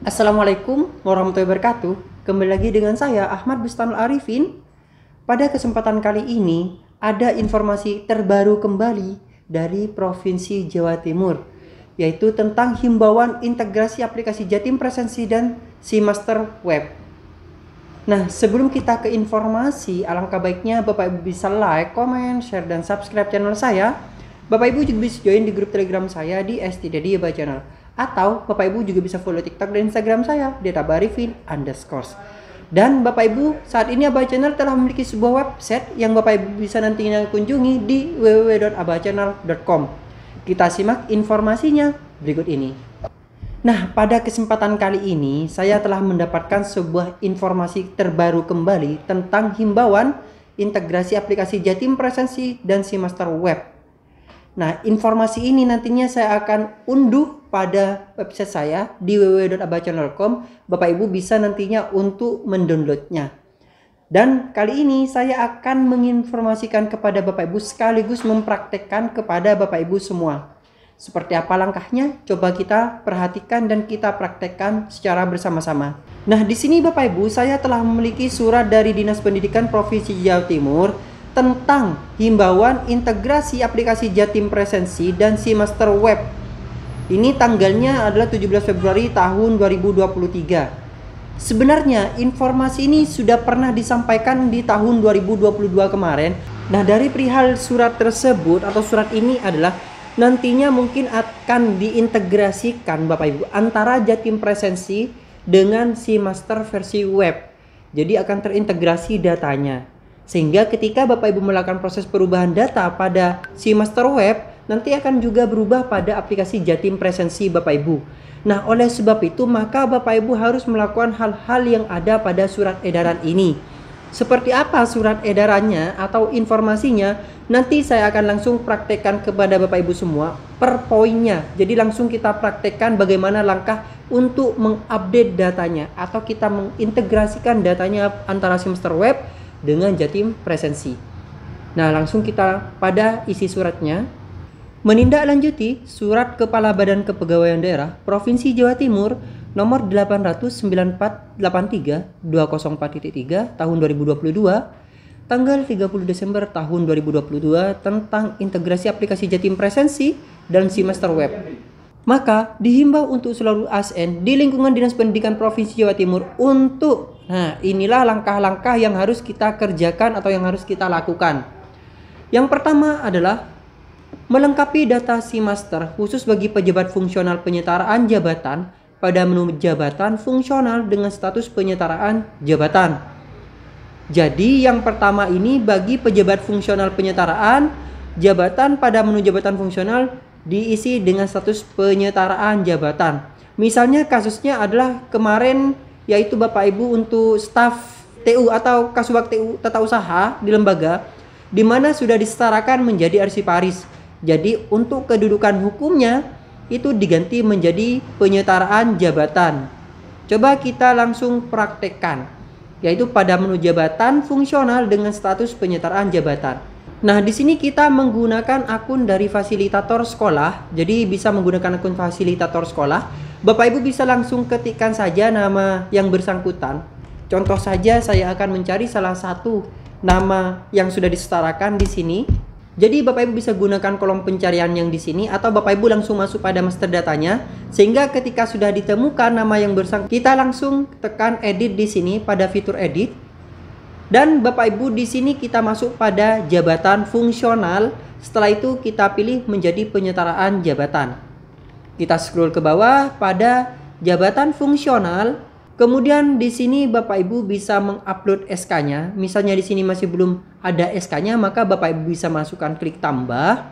Assalamualaikum warahmatullahi wabarakatuh. Kembali lagi dengan saya Ahmad Bustanul Arifin. Pada kesempatan kali ini ada informasi terbaru kembali dari Provinsi Jawa Timur, yaitu tentang himbauan integrasi aplikasi Jatim Presensi dan SeaMaster Web. Nah, sebelum kita ke informasi, alangkah baiknya Bapak Ibu bisa like, comment, share, dan subscribe channel saya. Bapak Ibu juga bisa join di grup Telegram saya di @stdiyaba channel. Atau Bapak Ibu juga bisa follow TikTok dan Instagram saya di @arifin_. Dan Bapak Ibu, saat ini Abah Channel telah memiliki sebuah website yang Bapak Ibu bisa nantinya kunjungi di www.abahchannel.com. Kita simak informasinya berikut ini. Nah, pada kesempatan kali ini saya telah mendapatkan sebuah informasi terbaru kembali tentang himbauan integrasi aplikasi Jatim Presensi dan SeaMaster Web. Nah, informasi ini nantinya saya akan unduh pada website saya di www.abahchannel.com. Bapak Ibu bisa nantinya untuk mendownloadnya. Dan kali ini saya akan menginformasikan kepada Bapak Ibu sekaligus mempraktekkan kepada Bapak Ibu semua. Seperti apa langkahnya? Coba kita perhatikan dan kita praktekkan secara bersama-sama. Nah, di sini Bapak Ibu, saya telah memiliki surat dari Dinas Pendidikan Provinsi Jawa Timur tentang himbauan integrasi aplikasi Jatim Presensi dan SeaMaster Web. Ini tanggalnya adalah 17 Februari tahun 2023. Sebenarnya informasi ini sudah pernah disampaikan di tahun 2022 kemarin. Nah, dari perihal surat tersebut atau surat ini adalah nantinya mungkin akan diintegrasikan Bapak Ibu antara Jatim Presensi dengan SeaMaster versi web. Jadi akan terintegrasi datanya. Sehingga ketika Bapak Ibu melakukan proses perubahan data pada SeaMaster Web, nanti akan juga berubah pada aplikasi Jatim Presensi Bapak Ibu. Nah, oleh sebab itu maka Bapak Ibu harus melakukan hal-hal yang ada pada surat edaran ini. Seperti apa surat edarannya atau informasinya, nanti saya akan langsung praktekkan kepada Bapak Ibu semua per poinnya. Jadi langsung kita praktekkan bagaimana langkah untuk mengupdate datanya atau kita mengintegrasikan datanya antara SeaMaster Web dengan Jatim Presensi. Nah, langsung kita pada isi suratnya. Menindaklanjuti Surat Kepala Badan Kepegawaian Daerah Provinsi Jawa Timur nomor 800/9483/204.3 tahun 2022 tanggal 30 Desember tahun 2022 tentang integrasi aplikasi Jatim Presensi dan SeaMaster Web. Maka dihimbau untuk seluruh ASN di lingkungan Dinas Pendidikan Provinsi Jawa Timur untuk, nah inilah langkah-langkah yang harus kita kerjakan atau yang harus kita lakukan. Yang pertama adalah melengkapi data SeaMaster khusus bagi pejabat fungsional penyetaraan jabatan pada menu jabatan fungsional dengan status penyetaraan jabatan. Jadi yang pertama ini bagi pejabat fungsional penyetaraan jabatan pada menu jabatan fungsional diisi dengan status penyetaraan jabatan. Misalnya kasusnya adalah kemarin yaitu Bapak Ibu untuk staf TU atau Kasubag TU Tata Usaha di lembaga di mana sudah disetarakan menjadi arsiparis. Jadi untuk kedudukan hukumnya itu diganti menjadi penyetaraan jabatan. Coba kita langsung praktekkan, yaitu pada menu jabatan fungsional dengan status penyetaraan jabatan. Nah, di sini kita menggunakan akun dari fasilitator sekolah. Jadi bisa menggunakan akun fasilitator sekolah. Bapak Ibu bisa langsung ketikkan saja nama yang bersangkutan. Contoh saja saya akan mencari salah satu nama yang sudah disetarakan di sini. Jadi Bapak Ibu bisa gunakan kolom pencarian yang di sini atau Bapak Ibu langsung masuk pada master datanya sehingga ketika sudah ditemukan nama yang bersangkutan kita langsung tekan edit di sini pada fitur edit. Dan Bapak Ibu di sini kita masuk pada jabatan fungsional. Setelah itu kita pilih menjadi penyetaraan jabatan. Kita scroll ke bawah pada jabatan fungsional. Kemudian di sini Bapak Ibu bisa mengupload SK-nya. Misalnya di sini masih belum ada SK-nya, maka Bapak Ibu bisa masukkan klik tambah.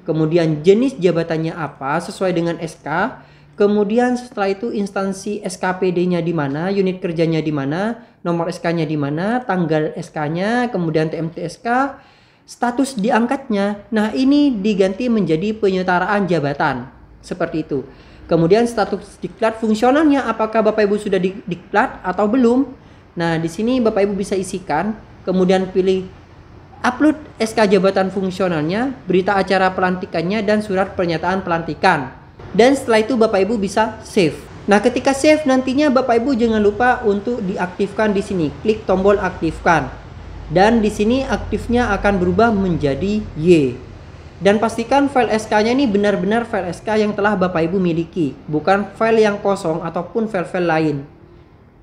Kemudian jenis jabatannya apa sesuai dengan SK. Kemudian setelah itu instansi SKPD-nya di mana, unit kerjanya di mana, nomor SK-nya di mana, tanggal SK-nya, kemudian TMT SK, status diangkatnya. Nah, ini diganti menjadi penyetaraan jabatan. Seperti itu. Kemudian status diklat fungsionalnya apakah Bapak Ibu sudah diklat atau belum. Nah, di sini Bapak Ibu bisa isikan, kemudian pilih upload SK jabatan fungsionalnya, berita acara pelantikannya, dan surat pernyataan pelantikan. Dan setelah itu Bapak Ibu bisa save. Nah, ketika save nantinya Bapak Ibu jangan lupa untuk diaktifkan di sini. Klik tombol aktifkan. Dan di sini aktifnya akan berubah menjadi Y. Dan pastikan file SK-nya ini benar-benar file SK yang telah Bapak Ibu miliki, bukan file yang kosong ataupun file-file lain.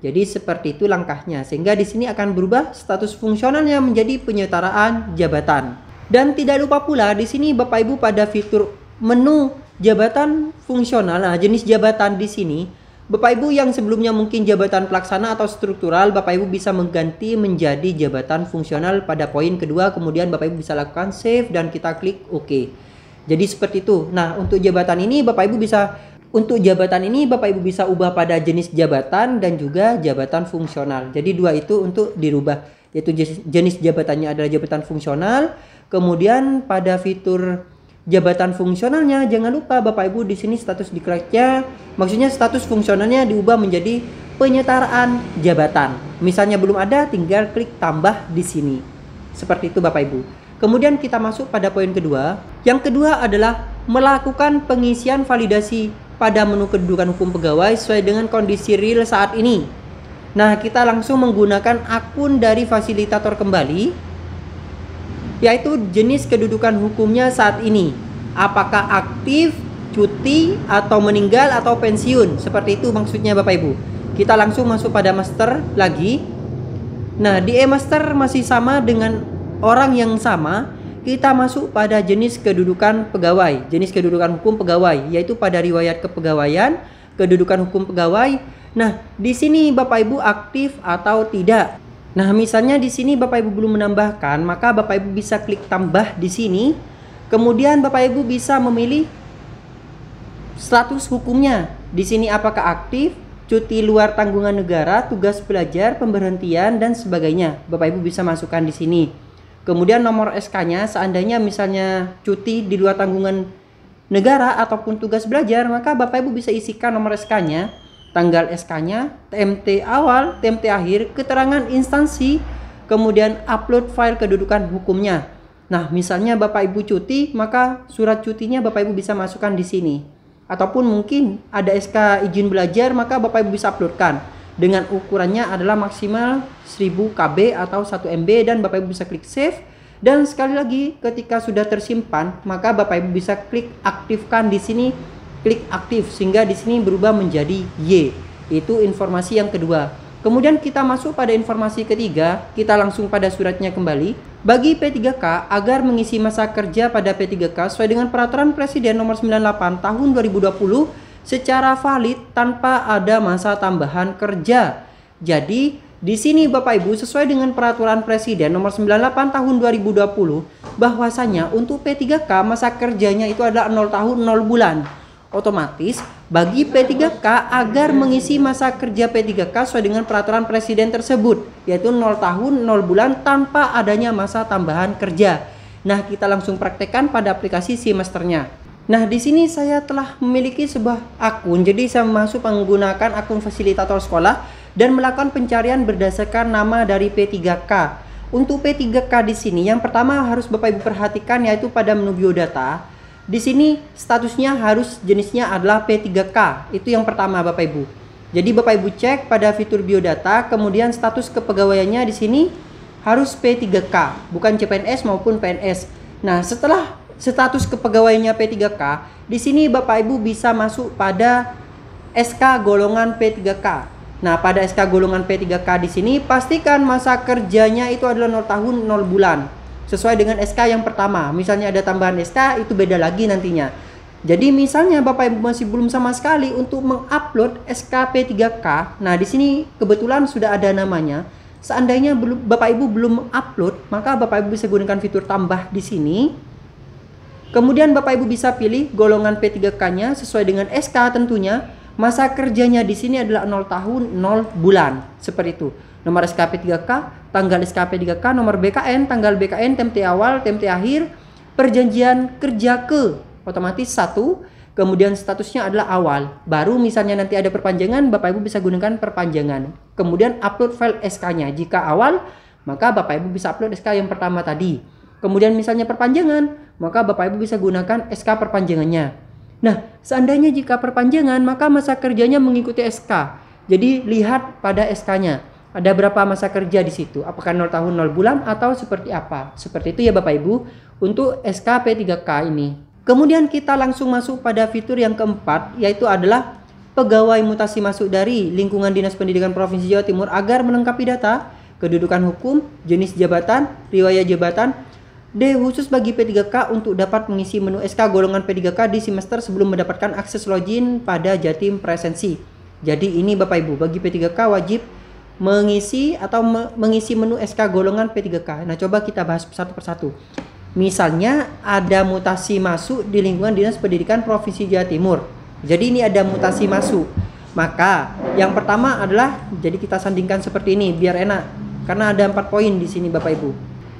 Jadi seperti itu langkahnya, sehingga di sini akan berubah status fungsionalnya menjadi penyetaraan jabatan. Dan tidak lupa pula di sini Bapak Ibu pada fitur menu jabatan fungsional, nah jenis jabatan di sini Bapak Ibu yang sebelumnya mungkin jabatan pelaksana atau struktural, Bapak Ibu bisa mengganti menjadi jabatan fungsional pada poin kedua. Kemudian Bapak Ibu bisa lakukan save dan kita klik OK. Jadi seperti itu. Nah, untuk jabatan ini Bapak Ibu bisa ubah pada jenis jabatan dan juga jabatan fungsional. Jadi dua itu untuk dirubah, yaitu jenis jabatannya adalah jabatan fungsional. Kemudian pada fitur jabatan fungsionalnya jangan lupa Bapak Ibu di sini status declared-nya, maksudnya status fungsionalnya diubah menjadi penyetaraan jabatan. Misalnya belum ada, tinggal klik tambah di sini. Seperti itu Bapak Ibu. Kemudian kita masuk pada poin kedua. Yang kedua adalah melakukan pengisian validasi pada menu kedudukan hukum pegawai sesuai dengan kondisi real saat ini. Nah, kita langsung menggunakan akun dari fasilitator kembali, yaitu jenis kedudukan hukumnya saat ini. Apakah aktif, cuti, atau meninggal, atau pensiun. Seperti itu maksudnya Bapak Ibu. Kita langsung masuk pada master lagi. Nah, di e-master masih sama dengan orang yang sama. Kita masuk pada jenis kedudukan pegawai, jenis kedudukan hukum pegawai, yaitu pada riwayat kepegawaian, kedudukan hukum pegawai. Nah, di sini Bapak Ibu aktif atau tidak. Nah, misalnya di sini Bapak Ibu belum menambahkan, maka Bapak Ibu bisa klik tambah di sini. Kemudian Bapak Ibu bisa memilih status hukumnya. Di sini apakah aktif, cuti luar tanggungan negara, tugas belajar, pemberhentian, dan sebagainya. Bapak Ibu bisa masukkan di sini. Kemudian nomor SK-nya, seandainya misalnya cuti di luar tanggungan negara ataupun tugas belajar, maka Bapak Ibu bisa isikan nomor SK-nya, tanggal SK-nya, TMT awal, TMT akhir, keterangan instansi, kemudian upload file kedudukan hukumnya. Nah, misalnya Bapak Ibu cuti, maka surat cutinya Bapak Ibu bisa masukkan di sini. Ataupun mungkin ada SK izin belajar, maka Bapak Ibu bisa uploadkan. Dengan ukurannya adalah maksimal 1000 KB atau 1 MB, dan Bapak Ibu bisa klik save. Dan sekali lagi ketika sudah tersimpan, maka Bapak Ibu bisa klik aktifkan di sini, klik aktif, sehingga di sini berubah menjadi Y. Itu informasi yang kedua. Kemudian kita masuk pada informasi ketiga, kita langsung pada suratnya kembali. Bagi P3K agar mengisi masa kerja pada P3K sesuai dengan peraturan Presiden nomor 98 tahun 2020 secara valid tanpa ada masa tambahan kerja. Jadi di sini Bapak Ibu sesuai dengan peraturan Presiden nomor 98 tahun 2020 bahwasanya untuk P3K masa kerjanya itu adalah 0 tahun 0 bulan. Otomatis bagi P3K agar mengisi masa kerja P3K sesuai dengan peraturan Presiden tersebut, yaitu 0 tahun 0 bulan tanpa adanya masa tambahan kerja. Nah, kita langsung praktekkan pada aplikasi Simasternya. Nah, di sini saya telah memiliki sebuah akun, jadi saya masuk menggunakan akun fasilitator sekolah dan melakukan pencarian berdasarkan nama dari P3K. Untuk P3K di sini, yang pertama harus Bapak Ibu perhatikan yaitu pada menu biodata. Di sini statusnya harus jenisnya adalah P3K. Itu yang pertama Bapak Ibu. Jadi Bapak Ibu cek pada fitur biodata, kemudian status kepegawaiannya di sini harus P3K, bukan CPNS maupun PNS. Nah, setelah status kepegawaiannya P3K, di sini Bapak Ibu bisa masuk pada SK golongan P3K. Nah, pada SK golongan P3K di sini pastikan masa kerjanya itu adalah 0 tahun 0 bulan. Sesuai dengan SK yang pertama. Misalnya ada tambahan SK, itu beda lagi nantinya. Jadi misalnya Bapak Ibu masih belum sama sekali untuk mengupload SK P3K. Nah, di sini kebetulan sudah ada namanya. Seandainya Bapak Ibu belum mengupload, maka Bapak Ibu bisa gunakan fitur tambah di sini. Kemudian Bapak Ibu bisa pilih golongan P3K-nya sesuai dengan SK tentunya. Masa kerjanya di sini adalah 0 tahun 0 bulan. Seperti itu. Nomor SKP 3K, tanggal SKP 3K, nomor BKN, tanggal BKN, TMT awal, TMT akhir, perjanjian kerja ke, otomatis 1, kemudian statusnya adalah awal. Baru misalnya nanti ada perpanjangan, Bapak Ibu bisa gunakan perpanjangan. Kemudian upload file SK-nya. Jika awal, maka Bapak Ibu bisa upload SK yang pertama tadi. Kemudian misalnya perpanjangan, maka Bapak Ibu bisa gunakan SK perpanjangannya. Nah, seandainya jika perpanjangan, maka masa kerjanya mengikuti SK. Jadi lihat pada SK-nya, ada berapa masa kerja di situ, apakah 0 tahun 0 bulan atau seperti apa. Seperti itu ya Bapak Ibu untuk SK P3K ini. Kemudian kita langsung masuk pada fitur yang keempat, yaitu adalah pegawai mutasi masuk dari lingkungan Dinas Pendidikan Provinsi Jawa Timur agar melengkapi data, kedudukan hukum, jenis jabatan, riwayat jabatan. D. Khusus bagi P3K untuk dapat mengisi menu SK golongan P3K di semester sebelum mendapatkan akses login pada Jatim Presensi. Jadi ini Bapak Ibu, bagi P3K wajib mengisi mengisi menu SK golongan P3K. Nah, coba kita bahas satu persatu. Misalnya ada mutasi masuk di lingkungan Dinas Pendidikan Provinsi Jawa Timur. Jadi ini ada mutasi masuk. Maka yang pertama adalah, jadi kita sandingkan seperti ini biar enak. Karena ada 4 poin di sini Bapak Ibu.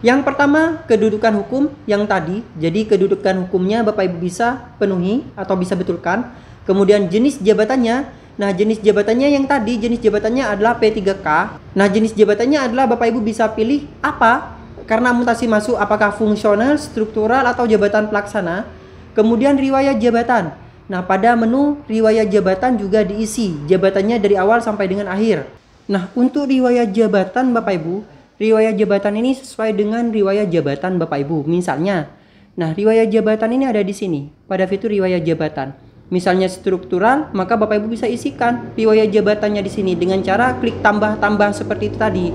Yang pertama, kedudukan hukum yang tadi. Jadi kedudukan hukumnya Bapak Ibu bisa penuhi atau bisa betulkan. Kemudian jenis jabatannya. Nah, jenis jabatannya yang tadi, jenis jabatannya adalah P3K. Nah, jenis jabatannya adalah Bapak Ibu bisa pilih apa? Karena mutasi masuk, apakah fungsional, struktural, atau jabatan pelaksana. Kemudian riwayat jabatan. Nah, pada menu riwayat jabatan juga diisi jabatannya dari awal sampai dengan akhir. Nah, untuk riwayat jabatan Bapak Ibu, riwayat jabatan ini sesuai dengan riwayat jabatan Bapak Ibu. Misalnya, nah riwayat jabatan ini ada di sini pada fitur riwayat jabatan. Misalnya struktural, maka Bapak Ibu bisa isikan riwayat jabatannya di sini dengan cara klik tambah-tambah seperti itu tadi.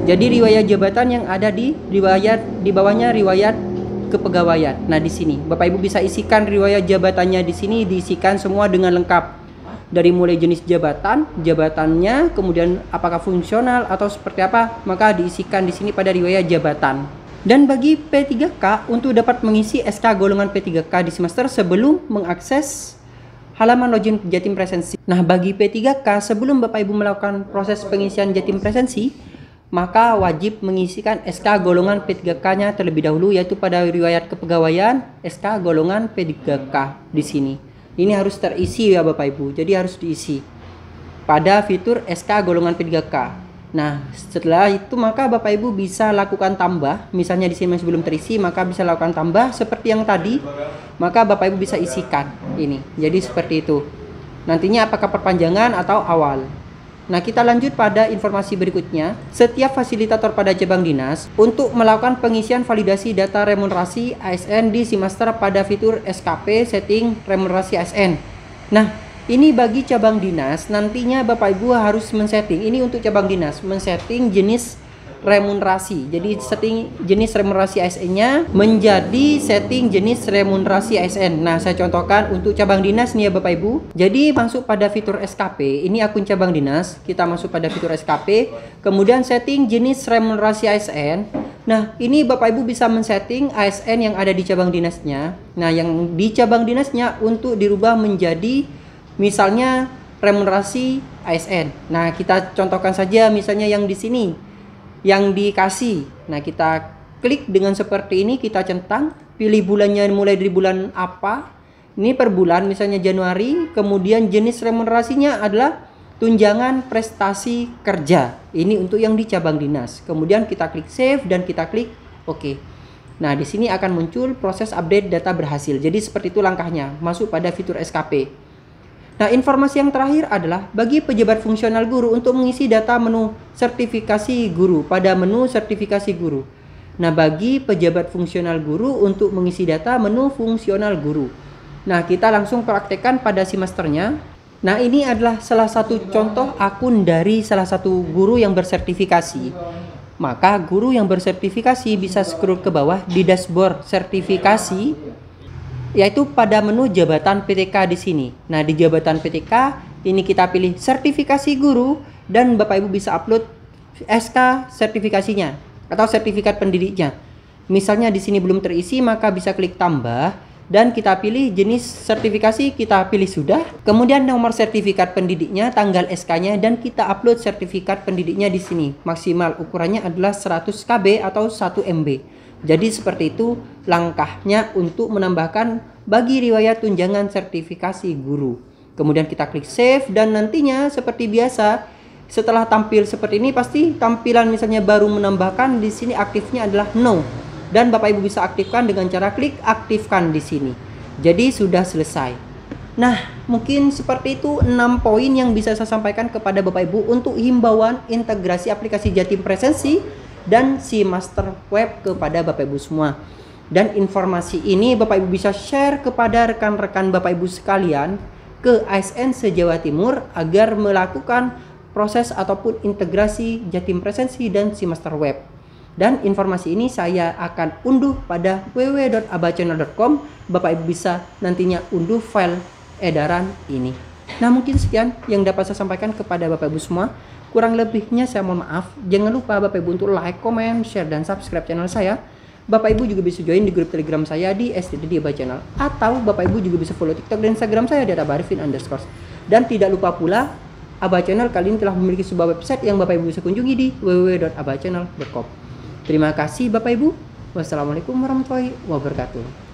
Jadi riwayat jabatan yang ada di riwayat di bawahnya riwayat kepegawaian. Nah, di sini Bapak Ibu bisa isikan riwayat jabatannya di sini, diisikan semua dengan lengkap. Dari mulai jenis jabatan, jabatannya, kemudian apakah fungsional atau seperti apa, maka diisikan di sini pada riwayat jabatan. Dan bagi P3K untuk dapat mengisi SK golongan P3K di semester sebelum mengakses halaman login Jatim Presensi. Nah, bagi P3K sebelum Bapak Ibu melakukan proses pengisian Jatim Presensi, maka wajib mengisikan SK golongan P3K-nya terlebih dahulu, yaitu pada riwayat kepegawaian SK golongan P3K di sini. Ini harus terisi ya Bapak Ibu. Jadi harus diisi pada fitur SK golongan P3K. Nah, setelah itu maka Bapak Ibu bisa lakukan tambah. Misalnya di sini masih belum terisi, maka bisa lakukan tambah seperti yang tadi. Maka Bapak Ibu bisa isikan ini. Jadi seperti itu. Nantinya apakah perpanjangan atau awal. Nah, kita lanjut pada informasi berikutnya. Setiap fasilitator pada cabang dinas untuk melakukan pengisian validasi data remunerasi ASN di semester pada fitur SKP setting remunerasi ASN. Nah, ini bagi cabang dinas, nantinya Bapak Ibu harus men-setting. Ini untuk cabang dinas, men-setting jenis remunerasi. Jadi setting jenis remunerasi ASN-nya menjadi setting jenis remunerasi ASN. Nah, saya contohkan untuk cabang dinas nih ya Bapak Ibu. Jadi masuk pada fitur SKP, ini akun cabang dinas, kita masuk pada fitur SKP, kemudian setting jenis remunerasi ASN. Nah, ini Bapak Ibu bisa men-setting ASN yang ada di cabang dinasnya. Nah, yang di cabang dinasnya untuk dirubah menjadi misalnya remunerasi ASN. Nah, kita contohkan saja misalnya yang di sini, yang dikasih. Nah, kita klik dengan seperti ini, kita centang, pilih bulannya mulai dari bulan apa. Ini per bulan, misalnya Januari, kemudian jenis remunerasinya adalah tunjangan prestasi kerja. Ini untuk yang di cabang dinas. Kemudian kita klik save dan kita klik OK. Nah, di sini akan muncul proses update data berhasil. Jadi seperti itu langkahnya, masuk pada fitur SKP. Nah, informasi yang terakhir adalah bagi pejabat fungsional guru untuk mengisi data menu sertifikasi guru pada menu sertifikasi guru. Nah, bagi pejabat fungsional guru untuk mengisi data menu fungsional guru. Nah, kita langsung praktekkan pada semesternya. Nah, ini adalah salah satu contoh akun dari salah satu guru yang bersertifikasi. Maka guru yang bersertifikasi bisa scroll ke bawah di dashboard sertifikasi, yaitu pada menu jabatan PTK di sini. Nah, di jabatan PTK ini kita pilih sertifikasi guru dan Bapak Ibu bisa upload SK sertifikasinya atau sertifikat pendidiknya. Misalnya di sini belum terisi, maka bisa klik tambah dan kita pilih jenis sertifikasi, kita pilih sudah. Kemudian nomor sertifikat pendidiknya, tanggal SK-nya, dan kita upload sertifikat pendidiknya di sini. Maksimal ukurannya adalah 100 KB atau 1 MB. Jadi seperti itu langkahnya untuk menambahkan bagi riwayat tunjangan sertifikasi guru. Kemudian kita klik save dan nantinya seperti biasa setelah tampil seperti ini pasti tampilan misalnya baru menambahkan di sini aktifnya adalah no. Dan Bapak Ibu bisa aktifkan dengan cara klik aktifkan di sini. Jadi sudah selesai. Nah, mungkin seperti itu 6 poin yang bisa saya sampaikan kepada Bapak Ibu untuk himbauan integrasi aplikasi Jatim Presensi dan si Master Web kepada Bapak Ibu semua. Dan informasi ini Bapak Ibu bisa share kepada rekan-rekan Bapak Ibu sekalian ke ASN se-Jawa Timur agar melakukan proses ataupun integrasi Jatim Presensi dan si Master Web. Dan informasi ini saya akan unduh pada www.abachannel.com. Bapak Ibu bisa nantinya unduh file edaran ini. Nah, mungkin sekian yang dapat saya sampaikan kepada Bapak Ibu semua. Kurang lebihnya saya mohon maaf. Jangan lupa Bapak Ibu untuk like, comment, share, dan subscribe channel saya. Bapak Ibu juga bisa join di grup Telegram saya di @abachannel, atau Bapak Ibu juga bisa follow TikTok dan Instagram saya di @abarifin_. Dan tidak lupa pula, Abachannel kali ini telah memiliki sebuah website yang Bapak Ibu bisa kunjungi di www.abachannel.com. Terima kasih Bapak Ibu. Wassalamualaikum warahmatullahi wabarakatuh.